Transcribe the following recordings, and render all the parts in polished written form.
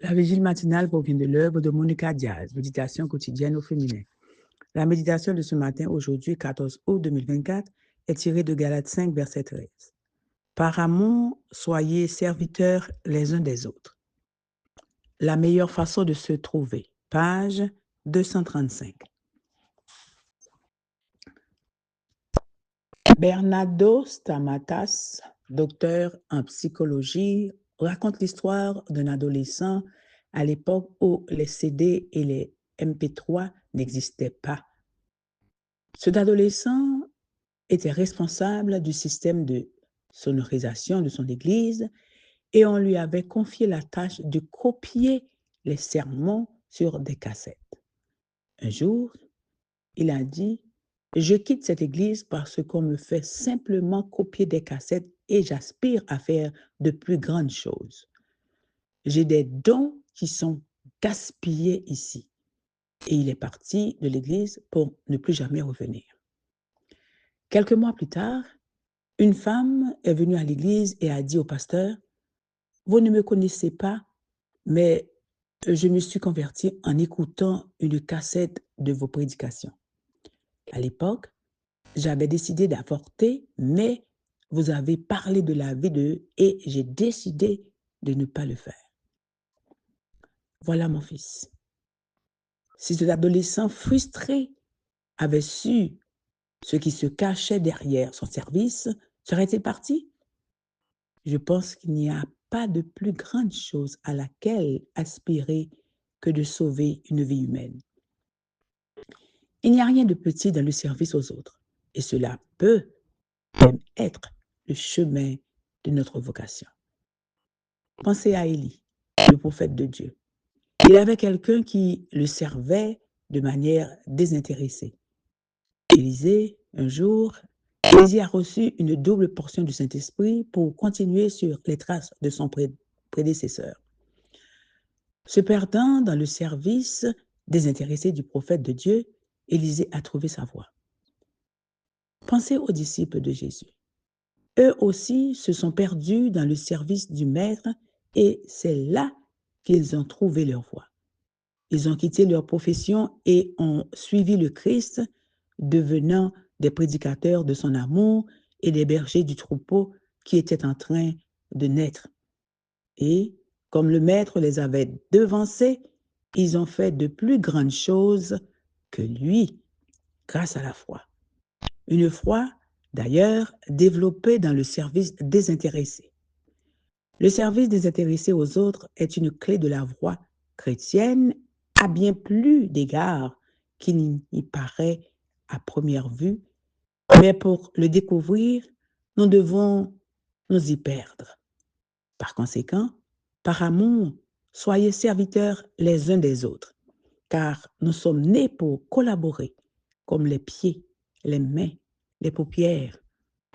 La vigile matinale provient de l'œuvre de Monica Diaz, Méditation quotidienne au féminin. La méditation de ce matin, aujourd'hui, 14 août 2024, est tirée de Galates 5, verset 13. Par amour, soyez serviteurs les uns des autres. La meilleure façon de se trouver, page 235. Bernardo Stamatas, docteur en psychologie, raconte l'histoire d'un adolescent à l'époque où les CD et les MP3 n'existaient pas. Cet adolescent était responsable du système de sonorisation de son église et on lui avait confié la tâche de copier les sermons sur des cassettes. Un jour, il a dit: je quitte cette église parce qu'on me fait simplement copier des cassettes et j'aspire à faire de plus grandes choses. J'ai des dons qui sont gaspillés ici. Et il est parti de l'église pour ne plus jamais revenir. Quelques mois plus tard, une femme est venue à l'église et a dit au pasteur: vous ne me connaissez pas, mais je me suis convertie en écoutant une cassette de vos prédications. À l'époque, j'avais décidé d'avorter, mais vous avez parlé de la vie d'eux et j'ai décidé de ne pas le faire. Voilà mon fils. Si cet adolescent frustré avait su ce qui se cachait derrière son service, serait-il parti? Je pense qu'il n'y a pas de plus grande chose à laquelle aspirer que de sauver une vie humaine. Il n'y a rien de petit dans le service aux autres, et cela peut même être le chemin de notre vocation. Pensez à Élie, le prophète de Dieu. Il avait quelqu'un qui le servait de manière désintéressée. Élisée, un jour, Élisée a reçu une double portion du Saint-Esprit pour continuer sur les traces de son prédécesseur. Se perdant dans le service désintéressé du prophète de Dieu, Élisée a trouvé sa voie. Pensez aux disciples de Jésus. Eux aussi se sont perdus dans le service du Maître et c'est là qu'ils ont trouvé leur voie. Ils ont quitté leur profession et ont suivi le Christ, devenant des prédicateurs de son amour et des bergers du troupeau qui était en train de naître. Et comme le Maître les avait devancés, ils ont fait de plus grandes choses que lui, grâce à la foi. Une foi, d'ailleurs, développée dans le service désintéressé. Le service désintéressé aux autres est une clé de la voie chrétienne à bien plus d'égards qu'il n'y paraît à première vue, mais pour le découvrir, nous devons nous y perdre. Par conséquent, par amour, soyez serviteurs les uns des autres, car nous sommes nés pour collaborer, comme les pieds, les mains, les paupières,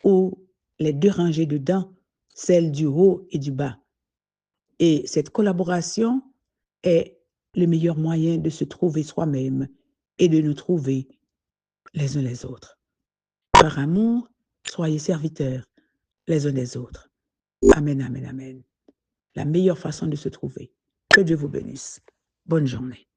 ou les deux rangées de dents, celles du haut et du bas. Et cette collaboration est le meilleur moyen de se trouver soi-même et de nous trouver les uns les autres. Par amour, soyez serviteurs les uns des autres. Amen, amen, amen. La meilleure façon de se trouver. Que Dieu vous bénisse. Bonne journée.